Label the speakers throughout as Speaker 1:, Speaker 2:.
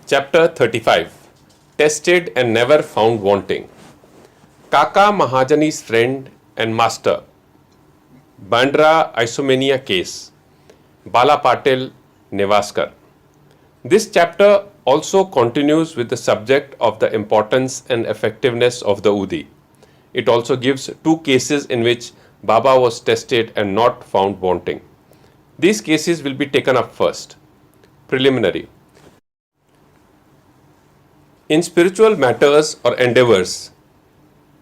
Speaker 1: Chapter 35. Tested and Never Found Wanting. Kaka Mahajani's Friend and Master. Bandra Isomania Case. Bala Patil Nevaskar. This chapter also continues with the subject of the importance and effectiveness of the Udi. It also gives two cases in which Baba was tested and not found wanting. These cases will be taken up first. Preliminary. In spiritual matters or endeavors,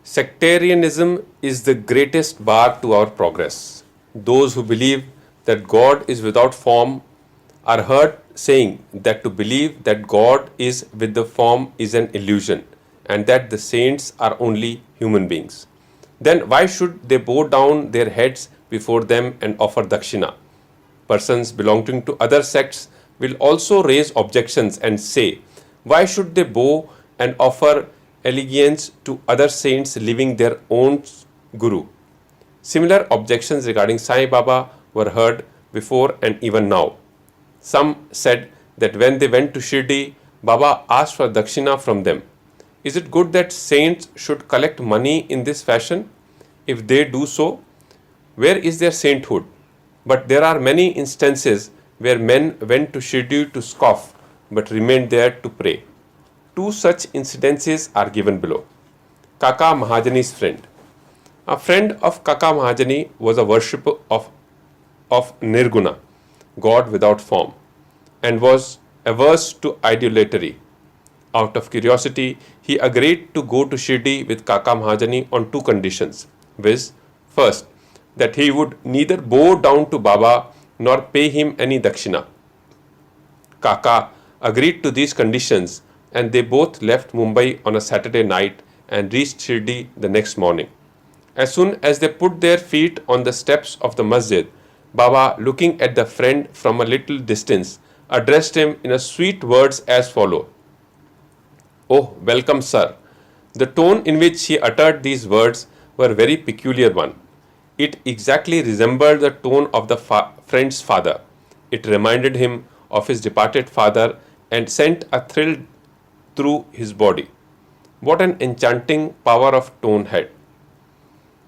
Speaker 1: sectarianism is the greatest bar to our progress. Those who believe that God is without form are heard saying that to believe that God is with the form is an illusion and that the saints are only human beings. Then why should they bow down their heads before them and offer dakshina? Persons belonging to other sects will also raise objections and say, why should they bow and offer allegiance to other saints leaving their own guru? Similar objections regarding Sai Baba were heard before and even now. Some said that when they went to Shirdi, Baba asked for dakshina from them. Is it good that saints should collect money in this fashion? If they do so, where is their sainthood? But there are many instances where men went to Shirdi to scoff but remained there to pray. Two such incidences are given below. Kaka Mahajani's friend. A friend of Kaka Mahajani was a worshipper of Nirguna, God without form, and was averse to idolatry. Out of curiosity, he agreed to go to Shirdi with Kaka Mahajani on two conditions, viz. First, that he would neither bow down to Baba nor pay him any dakshina. Kaka agreed to these conditions and they both left Mumbai on a Saturday night and reached Shirdi the next morning. As soon as they put their feet on the steps of the masjid, Baba, looking at the friend from a little distance, addressed him in a sweet words as follow. Oh, welcome, sir. The tone in which he uttered these words were very peculiar one. It exactly resembled the tone of the friend's father. It reminded him of his departed father and sent a thrill through his body. What an enchanting power of tone had.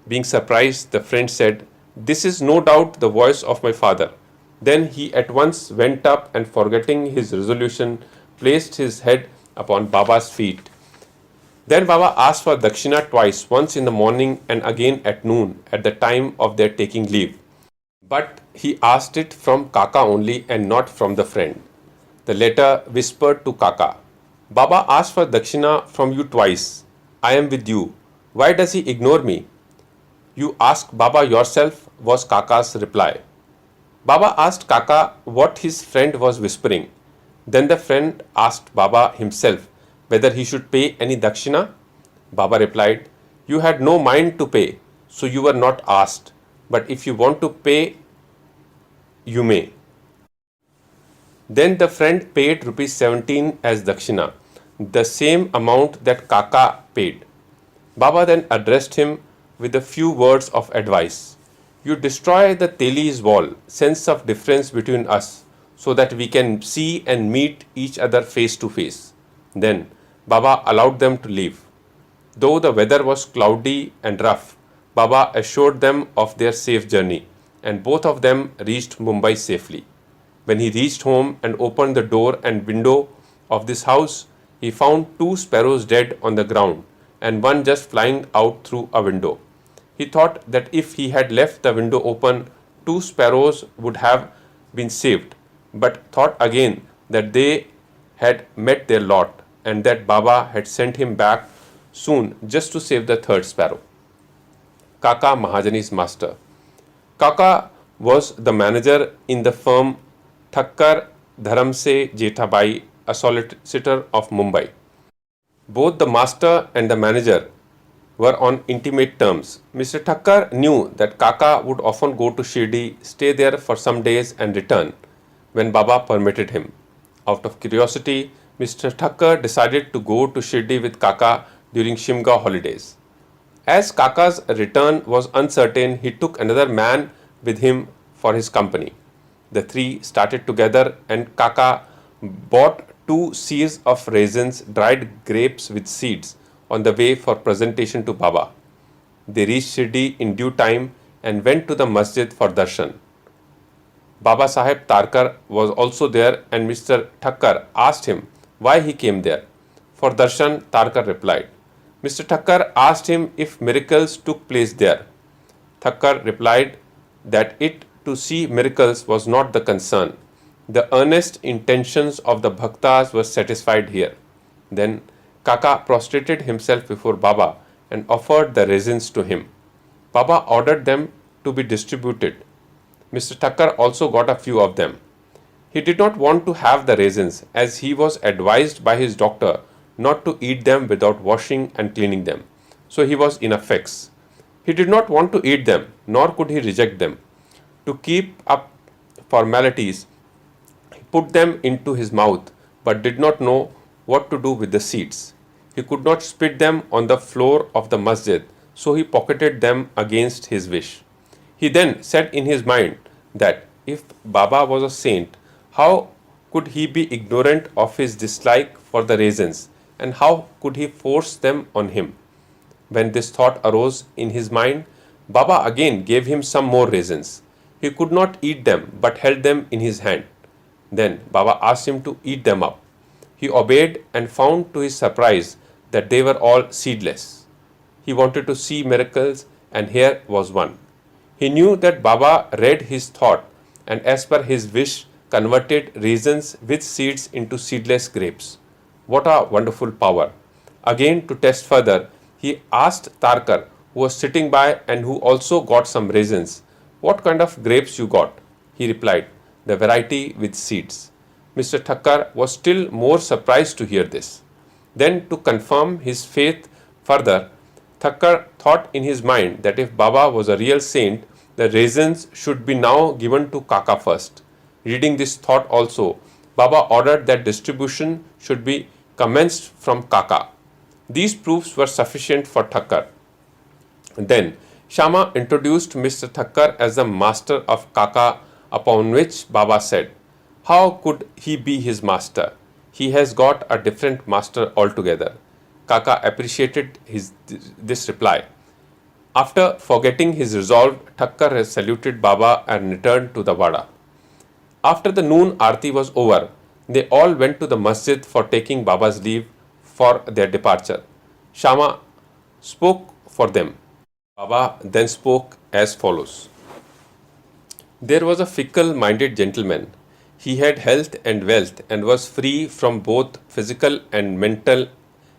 Speaker 1: Being surprised, the friend said, this is no doubt the voice of my father. Then he at once went up and, forgetting his resolution, placed his head upon Baba's feet. Then Baba asked for dakshina twice, once in the morning and again at noon at the time of their taking leave. But he asked it from Kaka only and not from the friend. The latter whispered to Kaka, Baba asked for dakshina from you twice. I am with you. Why does he ignore me? You ask Baba yourself, was Kaka's reply. Baba asked Kaka what his friend was whispering. Then the friend asked Baba himself whether he should pay any dakshina. Baba replied, you had no mind to pay, so you were not asked. But if you want to pay, you may. Then the friend paid rupees 17 as dakshina, the same amount that Kaka paid. Baba then addressed him with a few words of advice. You destroy the Teli's wall, sense of difference between us, so that we can see and meet each other face to face. Then Baba allowed them to leave. Though the weather was cloudy and rough, Baba assured them of their safe journey, and both of them reached Mumbai safely. When he reached home and opened the door and window of this house, he found two sparrows dead on the ground and one just flying out through a window. He thought that if he had left the window open, two sparrows would have been saved, but thought again that they had met their lot and that Baba had sent him back soon just to save the third sparrow. Kaka Mahajani's master. Kaka was the manager in the firm Thakkar Dharamse Jethabai, a solicitor of Mumbai. Both the master and the manager were on intimate terms. Mr. Thakkar knew that Kaka would often go to Shirdi, stay there for some days and return when Baba permitted him. Out of curiosity, Mr. Thakkar decided to go to Shirdi with Kaka during Shimga holidays. As Kaka's return was uncertain, he took another man with him for his company. The three started together and Kaka bought 2 seers of raisins, dried grapes with seeds, on the way for presentation to Baba. They reached Shirdi in due time and went to the masjid for darshan. Baba Saheb Tarkar was also there, and Mr. Thakkar asked him why he came there. For darshan, Tarkar replied. Mr. Thakkar asked him if miracles took place there. Thakkar replied that it to see miracles was not the concern. The earnest intentions of the bhaktas were satisfied here. Then Kaka prostrated himself before Baba and offered the raisins to him. Baba ordered them to be distributed. Mr. Thakkar also got a few of them. He did not want to have the raisins, as he was advised by his doctor not to eat them without washing and cleaning them. So he was in a fix. He did not want to eat them, nor could he reject them. To keep up formalities, he put them into his mouth, but did not know what to do with the seeds. He could not spit them on the floor of the masjid, so he pocketed them against his wish. He then said in his mind that if Baba was a saint, how could he be ignorant of his dislike for the raisins, and how could he force them on him? When this thought arose in his mind, Baba again gave him some more raisins. He could not eat them, but held them in his hand. Then Baba asked him to eat them up. He obeyed and found to his surprise that they were all seedless. He wanted to see miracles, and here was one. He knew that Baba read his thought and as per his wish converted raisins with seeds into seedless grapes. What a wonderful power! Again, to test further, he asked Tarkar, who was sitting by and who also got some raisins, what kind of grapes you got? He replied, the variety with seeds. Mr. Thakkar was still more surprised to hear this. Then, to confirm his faith further, Thakkar thought in his mind that if Baba was a real saint, the raisins should be now given to Kaka first. Reading this thought also, Baba ordered that distribution should be commenced from Kaka. These proofs were sufficient for Thakkar. Then Shama introduced Mr. Thakkar as the master of Kaka, upon which Baba said, how could he be his master? He has got a different master altogether. Kaka appreciated this reply. After forgetting his resolve, Thakkar saluted Baba and returned to the Wada. After the noon Aarti was over, they all went to the masjid for taking Baba's leave for their departure. Shama spoke for them. Baba then spoke as follows. There was a fickle-minded gentleman. He had health and wealth and was free from both physical and mental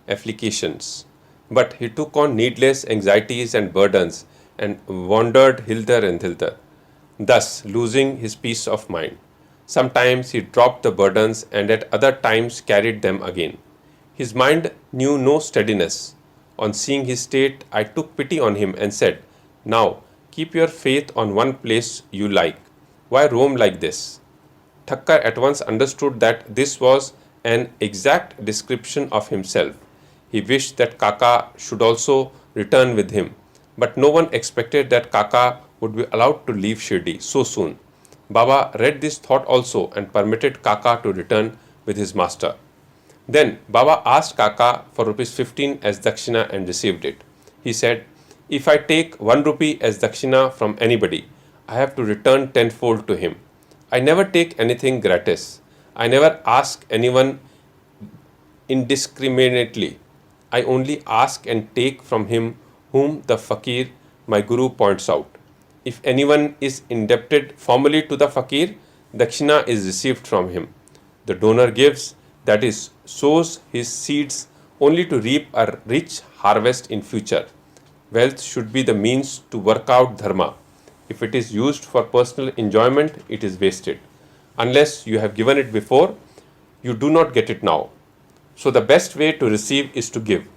Speaker 1: afflictions. But he took on needless anxieties and burdens and wandered hither and thither, thus losing his peace of mind. Sometimes he dropped the burdens and at other times carried them again. His mind knew no steadiness. On seeing his state, I took pity on him and said, now keep your faith on one place you like. Why roam like this? Thakkar at once understood that this was an exact description of himself. He wished that Kaka should also return with him, but no one expected that Kaka would be allowed to leave Shirdi so soon. Baba read this thought also and permitted Kaka to return with his master. Then Baba asked Kaka for ₹15 as dakshina and received it. He said, if I take 1 rupee as dakshina from anybody, I have to return tenfold to him. I never take anything gratis. I never ask anyone indiscriminately. I only ask and take from him whom the fakir, my guru, points out. If anyone is indebted formally to the fakir, dakshina is received from him. The donor gives, that is, sows his seeds only to reap a rich harvest in future. Wealth should be the means to work out dharma. If it is used for personal enjoyment, it is wasted. Unless you have given it before, you do not get it now. So the best way to receive is to give.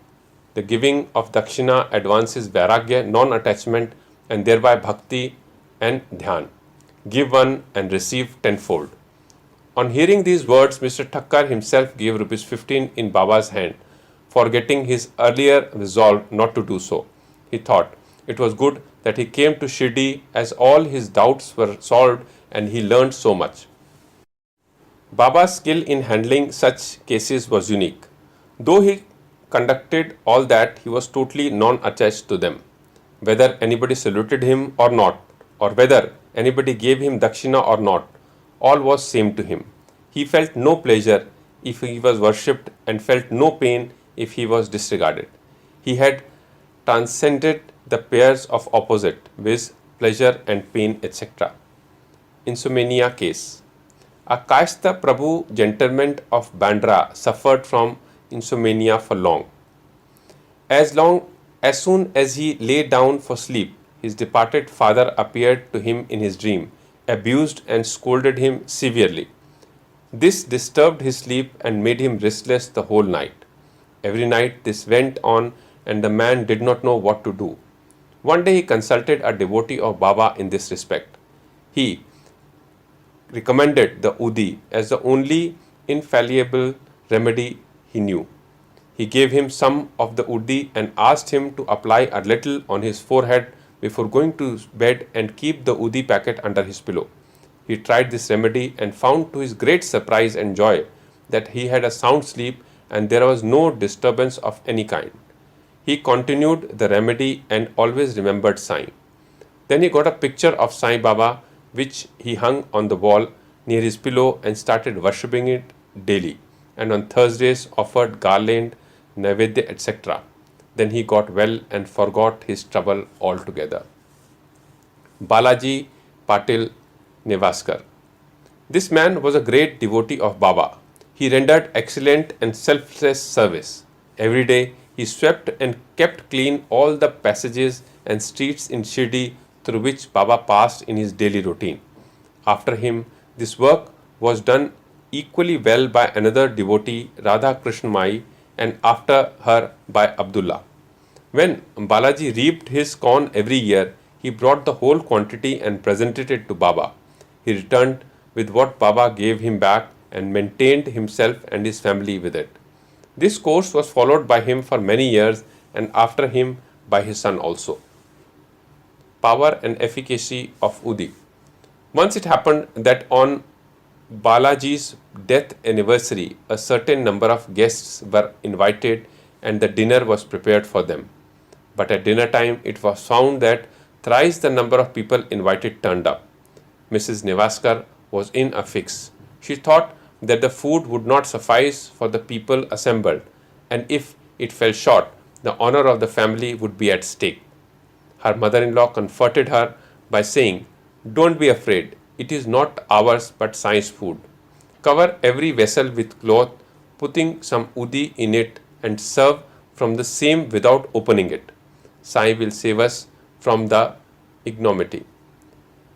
Speaker 1: The giving of dakshina advances vairagya, non-attachment, and thereby bhakti and dhyan. Give one and receive tenfold. On hearing these words, Mr. Thakkar himself gave ₹15 in Baba's hand, forgetting his earlier resolve not to do so. He thought it was good that he came to Shirdi, as all his doubts were solved and he learned so much. Baba's skill in handling such cases was unique. Though he conducted all that, he was totally non-attached to them. Whether anybody saluted him or not, or whether anybody gave him dakshina or not, all was same to him. He felt no pleasure if he was worshipped and felt no pain if he was disregarded. He had transcended the pairs of opposite, viz. Pleasure and pain, etc. Insomnia case. A Kayastha Prabhu gentleman of Bandra suffered from insomnia for long. As soon as he lay down for sleep, his departed father appeared to him in his dream, abused and scolded him severely. This disturbed his sleep and made him restless the whole night. Every night this went on and the man did not know what to do. One day he consulted a devotee of Baba in this respect. He recommended the Udi as the only infallible remedy he knew. He gave him some of the Udi and asked him to apply a little on his forehead before going to bed and keep the Udi packet under his pillow. He tried this remedy and found to his great surprise and joy that he had a sound sleep and there was no disturbance of any kind. He continued the remedy and always remembered Sai. Then he got a picture of Sai Baba which he hung on the wall near his pillow and started worshipping it daily, and on Thursdays offered garland, naivedya, etc. Then he got well and forgot his trouble altogether. Balaji Patil Nevaskar. This man was a great devotee of Baba. He rendered excellent and selfless service. Every day he swept and kept clean all the passages and streets in Shirdi through which Baba passed in his daily routine. After him, this work was done equally well by another devotee, Radha Krishna Mai, and after her by Abdullah. When Balaji reaped his corn every year, he brought the whole quantity and presented it to Baba. He returned with what Baba gave him back and maintained himself and his family with it. This course was followed by him for many years and after him by his son also. Power and efficacy of Udi. Once it happened that on Balaji's death anniversary, a certain number of guests were invited and the dinner was prepared for them. But at dinner time, it was found that thrice the number of people invited turned up. Mrs. Nevaskar was in a fix. She thought that the food would not suffice for the people assembled, and if it fell short, the honor of the family would be at stake. Her mother-in-law comforted her by saying, "Don't be afraid, it is not ours but Sai's food. Cover every vessel with cloth, putting some udi in it and serve from the same without opening it. Sai will save us from the ignominy."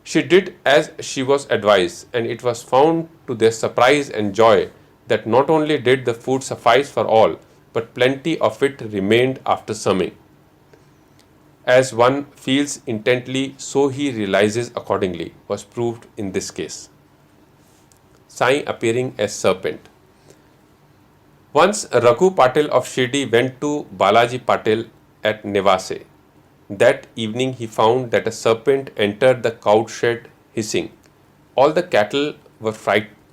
Speaker 1: She did as she was advised, and it was found to their surprise and joy that not only did the food suffice for all, but plenty of it remained after serving. As one feels intently, so he realizes accordingly, was proved in this case. Sai appearing as serpent. Once Raghu Patil of Shirdi went to Balaji Patil at Nevase. That evening he found that a serpent entered the cowshed hissing. All the cattle were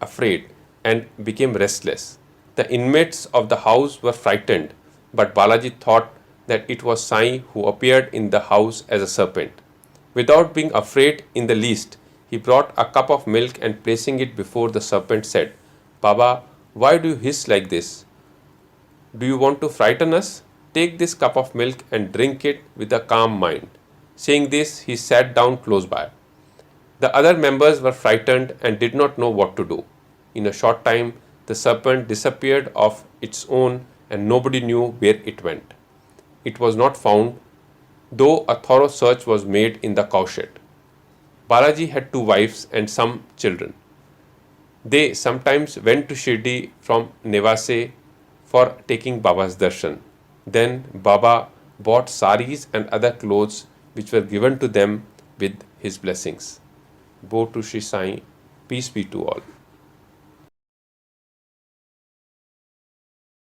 Speaker 1: afraid and became restless. The inmates of the house were frightened, but Balaji thought that it was Sai who appeared in the house as a serpent. Without being afraid in the least, he brought a cup of milk and placing it before the serpent said, "Baba, why do you hiss like this? Do you want to frighten us? Take this cup of milk and drink it with a calm mind." Saying this, he sat down close by. The other members were frightened and did not know what to do. In a short time, the serpent disappeared of its own and nobody knew where it went. It was not found, though a thorough search was made in the cowshed. Balaji had 2 wives and some children. They sometimes went to Shirdi from Nevase for taking Baba's darshan. Then Baba bought saris and other clothes which were given to them with his blessings. Bo to Shri Sai, peace be to all.